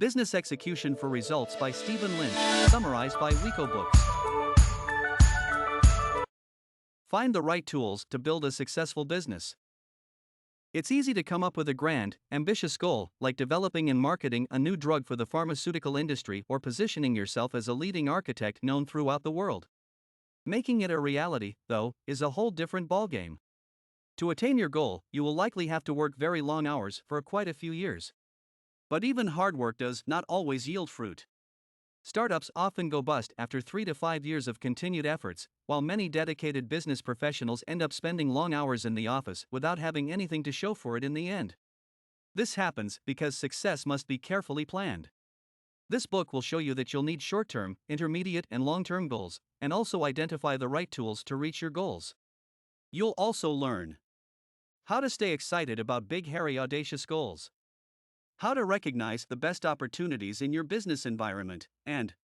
Business Execution for Results by Stephen Lynch, summarized by Wiko Books. Find the right tools to build a successful business. It's easy to come up with a grand, ambitious goal, like developing and marketing a new drug for the pharmaceutical industry or positioning yourself as a leading architect known throughout the world. Making it a reality, though, is a whole different ballgame. To attain your goal, you will likely have to work very long hours for quite a few years. But even hard work does not always yield fruit. Startups often go bust after 3 to 5 years of continued efforts, while many dedicated business professionals end up spending long hours in the office without having anything to show for it in the end. This happens because success must be carefully planned. This book will show you that you'll need short-term, intermediate, and long-term goals, and also identify the right tools to reach your goals. You'll also learn how to stay excited about big, hairy, audacious goals, how to recognize the best opportunities in your business environment, and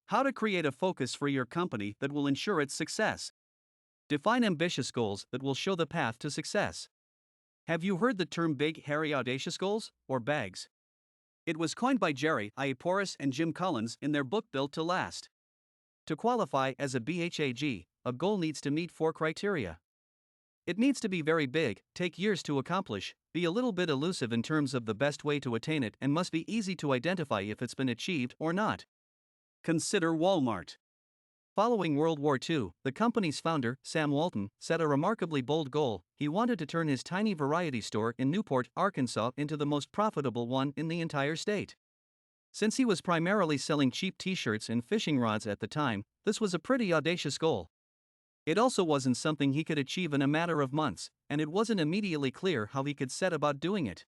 how to create a focus for your company that will ensure its success. Define ambitious goals that will show the path to success. Have you heard the term big, hairy, audacious goals, or BAGs? It was coined by Jerry Iaporis and Jim Collins in their book Built to Last. To qualify as a BHAG, a goal needs to meet 4 criteria. It needs to be very big, take years to accomplish, be a little bit elusive in terms of the best way to attain it, and must be easy to identify if it's been achieved or not. Consider Walmart. Following World War II, the company's founder, Sam Walton, set a remarkably bold goal. He wanted to turn his tiny variety store in Newport, Arkansas into the most profitable one in the entire state. Since he was primarily selling cheap t-shirts and fishing rods at the time, this was a pretty audacious goal. It also wasn't something he could achieve in a matter of months, and it wasn't immediately clear how he could set about doing it.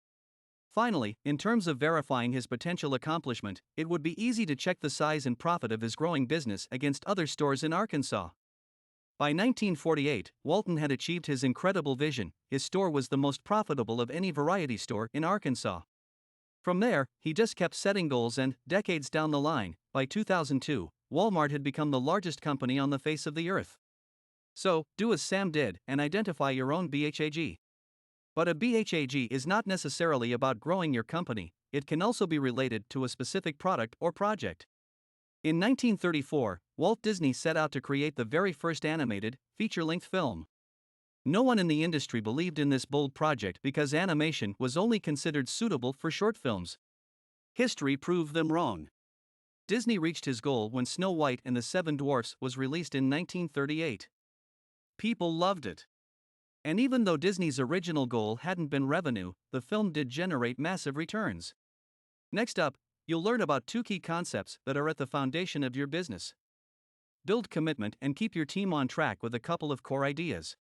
Finally, in terms of verifying his potential accomplishment, it would be easy to check the size and profit of his growing business against other stores in Arkansas. By 1948, Walton had achieved his incredible vision. His store was the most profitable of any variety store in Arkansas. From there, he just kept setting goals, and, decades down the line, by 2002, Walmart had become the largest company on the face of the earth. So, do as Sam did and identify your own BHAG. But a BHAG is not necessarily about growing your company, it can also be related to a specific product or project. In 1934, Walt Disney set out to create the very first animated, feature-length film. No one in the industry believed in this bold project because animation was only considered suitable for short films. History proved them wrong. Disney reached his goal when Snow White and the Seven Dwarfs was released in 1938. People loved it. And even though Disney's original goal hadn't been revenue, the film did generate massive returns. Next up, you'll learn about 2 key concepts that are at the foundation of your business. Build commitment and keep your team on track with a couple of core ideas.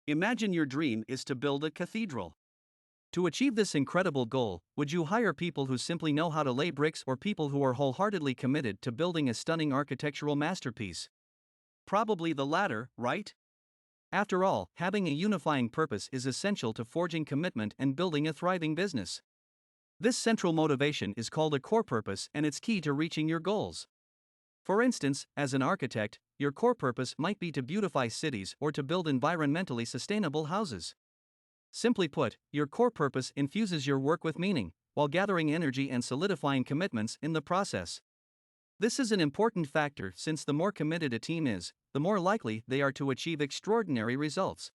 Imagine your dream is to build a cathedral. To achieve this incredible goal, would you hire people who simply know how to lay bricks or people who are wholeheartedly committed to building a stunning architectural masterpiece? Probably the latter, right? After all, having a unifying purpose is essential to forging commitment and building a thriving business. This central motivation is called a core purpose, and it's key to reaching your goals. For instance, as an architect, your core purpose might be to beautify cities or to build environmentally sustainable houses. Simply put, your core purpose infuses your work with meaning, while gathering energy and solidifying commitments in the process. This is an important factor since the more committed a team is, the more likely they are to achieve extraordinary results.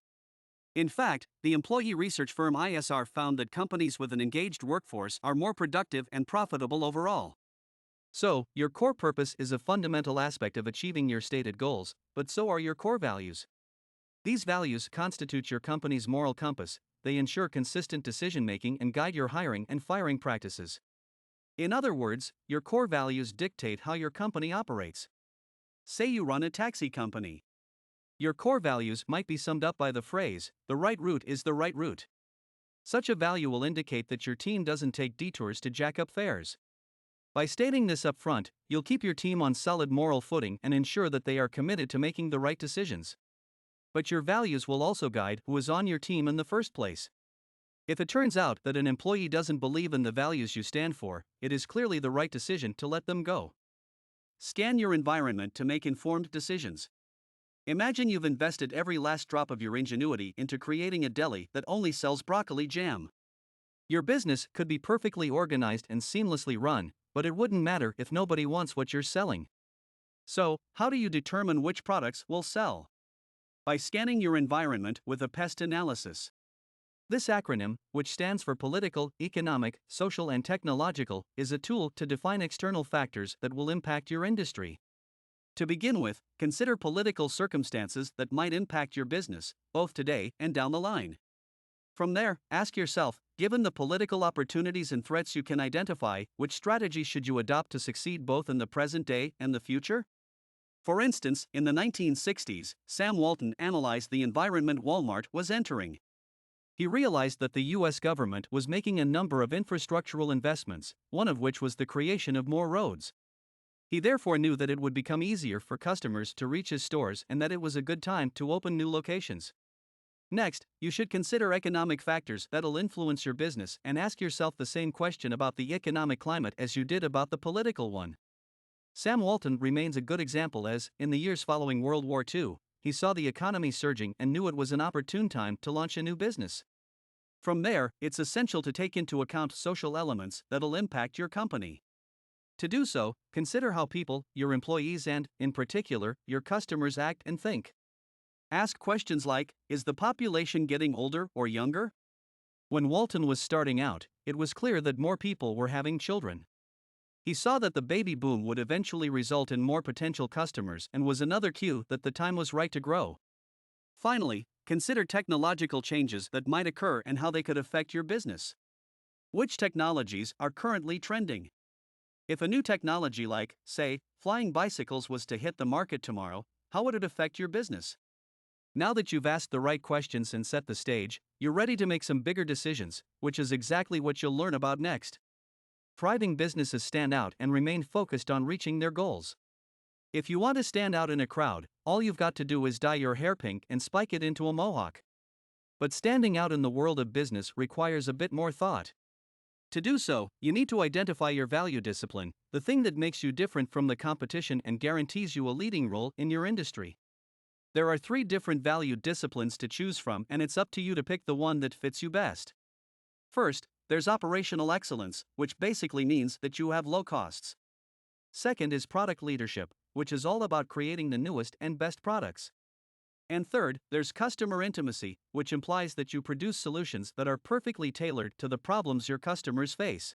In fact, the employee research firm ISR found that companies with an engaged workforce are more productive and profitable overall. So, your core purpose is a fundamental aspect of achieving your stated goals, but so are your core values. These values constitute your company's moral compass. They ensure consistent decision-making and guide your hiring and firing practices. In other words, your core values dictate how your company operates. Say you run a taxi company. Your core values might be summed up by the phrase, "The right route is the right route." Such a value will indicate that your team doesn't take detours to jack up fares. By stating this up front, you'll keep your team on solid moral footing and ensure that they are committed to making the right decisions. But your values will also guide who is on your team in the first place. If it turns out that an employee doesn't believe in the values you stand for, it is clearly the right decision to let them go. Scan your environment to make informed decisions. Imagine you've invested every last drop of your ingenuity into creating a deli that only sells broccoli jam. Your business could be perfectly organized and seamlessly run, but it wouldn't matter if nobody wants what you're selling. So, how do you determine which products will sell? By scanning your environment with a pest analysis. This acronym, which stands for political, economic, social, and technological, is a tool to define external factors that will impact your industry. To begin with, consider political circumstances that might impact your business, both today and down the line. From there, ask yourself, given the political opportunities and threats you can identify, which strategy should you adopt to succeed both in the present day and the future? For instance, in the 1960s, Sam Walton analyzed the environment Walmart was entering. He realized that the US government was making a number of infrastructural investments, one of which was the creation of more roads. He therefore knew that it would become easier for customers to reach his stores and that it was a good time to open new locations. Next, you should consider economic factors that'll influence your business and ask yourself the same question about the economic climate as you did about the political one. Sam Walton remains a good example as, in the years following World War II, he saw the economy surging and knew it was an opportune time to launch a new business. From there, it's essential to take into account social elements that'll impact your company. To do so, consider how people, your employees and, in particular, your customers act and think. Ask questions like, is the population getting older or younger? When Walton was starting out, it was clear that more people were having children. He saw that the baby boom would eventually result in more potential customers and was another cue that the time was right to grow. Finally, consider technological changes that might occur and how they could affect your business. Which technologies are currently trending? If a new technology like, say, flying bicycles was to hit the market tomorrow, how would it affect your business? Now that you've asked the right questions and set the stage, you're ready to make some bigger decisions, which is exactly what you'll learn about next. Thriving businesses stand out and remain focused on reaching their goals. If you want to stand out in a crowd, all you've got to do is dye your hair pink and spike it into a mohawk. But standing out in the world of business requires a bit more thought. To do so, you need to identify your value discipline, the thing that makes you different from the competition and guarantees you a leading role in your industry. There are 3 different value disciplines to choose from, and it's up to you to pick the one that fits you best. First, there's operational excellence, which basically means that you have low costs. Second is product leadership, which is all about creating the newest and best products. And third, there's customer intimacy, which implies that you produce solutions that are perfectly tailored to the problems your customers face.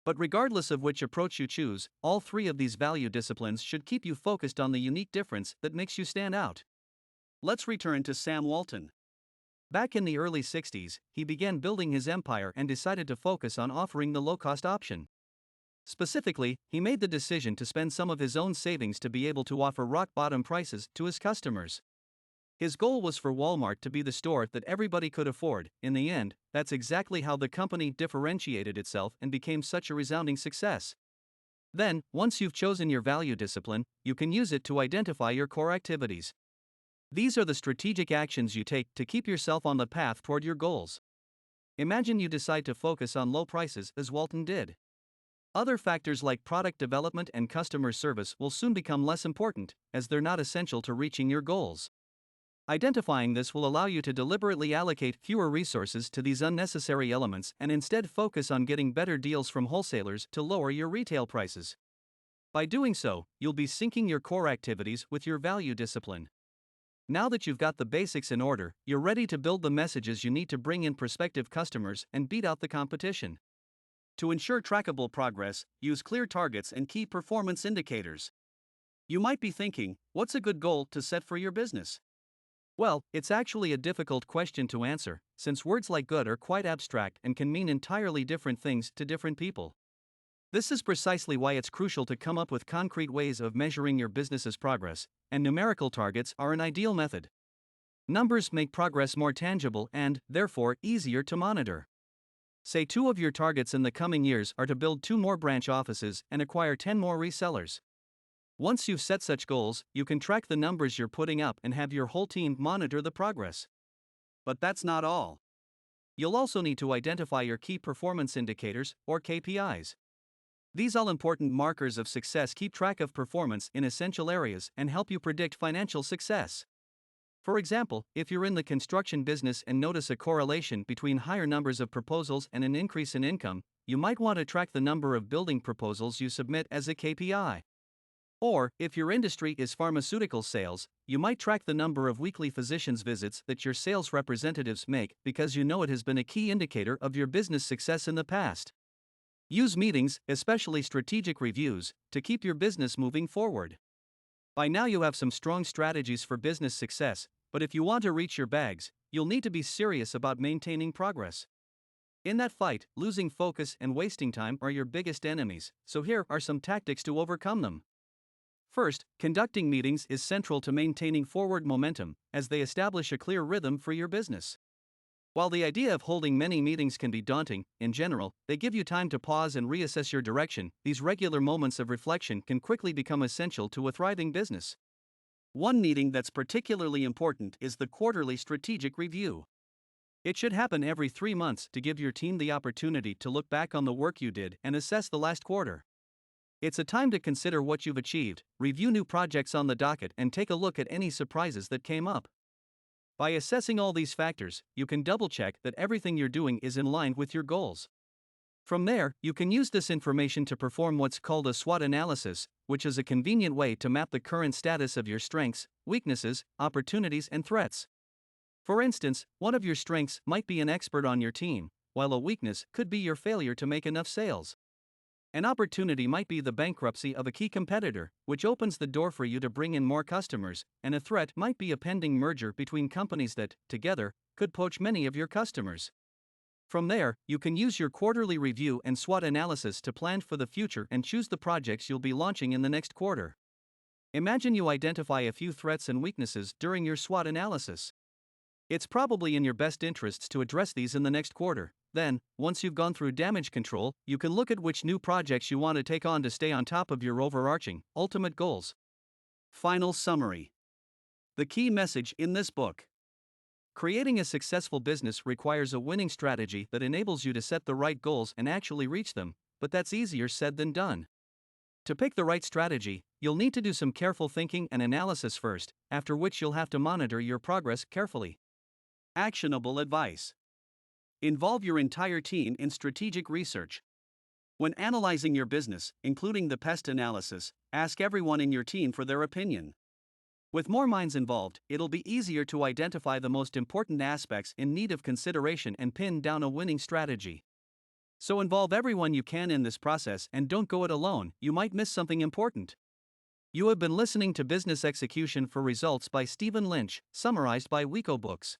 But regardless of which approach you choose, all 3 of these value disciplines should keep you focused on the unique difference that makes you stand out. Let's return to Sam Walton. Back in the early 60s, he began building his empire and decided to focus on offering the low-cost option. Specifically, he made the decision to spend some of his own savings to be able to offer rock-bottom prices to his customers. His goal was for Walmart to be the store that everybody could afford. In the end, that's exactly how the company differentiated itself and became such a resounding success. Then, once you've chosen your value discipline, you can use it to identify your core activities. These are the strategic actions you take to keep yourself on the path toward your goals. Imagine you decide to focus on low prices as Walton did. Other factors like product development and customer service will soon become less important, as they're not essential to reaching your goals. Identifying this will allow you to deliberately allocate fewer resources to these unnecessary elements and instead focus on getting better deals from wholesalers to lower your retail prices. By doing so, you'll be syncing your core activities with your value discipline. Now that you've got the basics in order, you're ready to build the messages you need to bring in prospective customers and beat out the competition. To ensure trackable progress, use clear targets and key performance indicators. You might be thinking, what's a good goal to set for your business? Well, it's actually a difficult question to answer, since words like good are quite abstract and can mean entirely different things to different people. This is precisely why it's crucial to come up with concrete ways of measuring your business's progress, and numerical targets are an ideal method. Numbers make progress more tangible and, therefore, easier to monitor. Say 2 of your targets in the coming years are to build 2 more branch offices and acquire 10 more resellers. Once you've set such goals, you can track the numbers you're putting up and have your whole team monitor the progress. But that's not all. You'll also need to identify your key performance indicators, or KPIs. These all-important markers of success keep track of performance in essential areas and help you predict financial success. For example, if you're in the construction business and notice a correlation between higher numbers of proposals and an increase in income, you might want to track the number of building proposals you submit as a KPI. Or, if your industry is pharmaceutical sales, you might track the number of weekly physicians' visits that your sales representatives make because you know it has been a key indicator of your business success in the past. Use meetings, especially strategic reviews, to keep your business moving forward. By now, you have some strong strategies for business success, but if you want to reach your bags, you'll need to be serious about maintaining progress. In that fight, losing focus and wasting time are your biggest enemies, so here are some tactics to overcome them. First, conducting meetings is central to maintaining forward momentum, as they establish a clear rhythm for your business. While the idea of holding many meetings can be daunting, in general, they give you time to pause and reassess your direction. These regular moments of reflection can quickly become essential to a thriving business. One meeting that's particularly important is the quarterly strategic review. It should happen every 3 months to give your team the opportunity to look back on the work you did and assess the last quarter. It's a time to consider what you've achieved, review new projects on the docket, and take a look at any surprises that came up. By assessing all these factors, you can double-check that everything you're doing is in line with your goals. From there, you can use this information to perform what's called a SWOT analysis, which is a convenient way to map the current status of your strengths, weaknesses, opportunities, and threats. For instance, one of your strengths might be an expert on your team, while a weakness could be your failure to make enough sales. An opportunity might be the bankruptcy of a key competitor, which opens the door for you to bring in more customers, and a threat might be a pending merger between companies that, together, could poach many of your customers. From there, you can use your quarterly review and SWOT analysis to plan for the future and choose the projects you'll be launching in the next quarter. Imagine you identify a few threats and weaknesses during your SWOT analysis. It's probably in your best interests to address these in the next quarter. Then, once you've gone through damage control, you can look at which new projects you want to take on to stay on top of your overarching, ultimate goals. Final summary. The key message in this book. Creating a successful business requires a winning strategy that enables you to set the right goals and actually reach them, but that's easier said than done. To pick the right strategy, you'll need to do some careful thinking and analysis first, after which you'll have to monitor your progress carefully. Actionable advice. Involve your entire team in strategic research. When analyzing your business, including the pest analysis, ask everyone in your team for their opinion. With more minds involved, it'll be easier to identify the most important aspects in need of consideration and pin down a winning strategy. So involve everyone you can in this process and don't go it alone, you might miss something important. You have been listening to Business Execution for Results by Stephen Lynch, summarized by Wiko Books.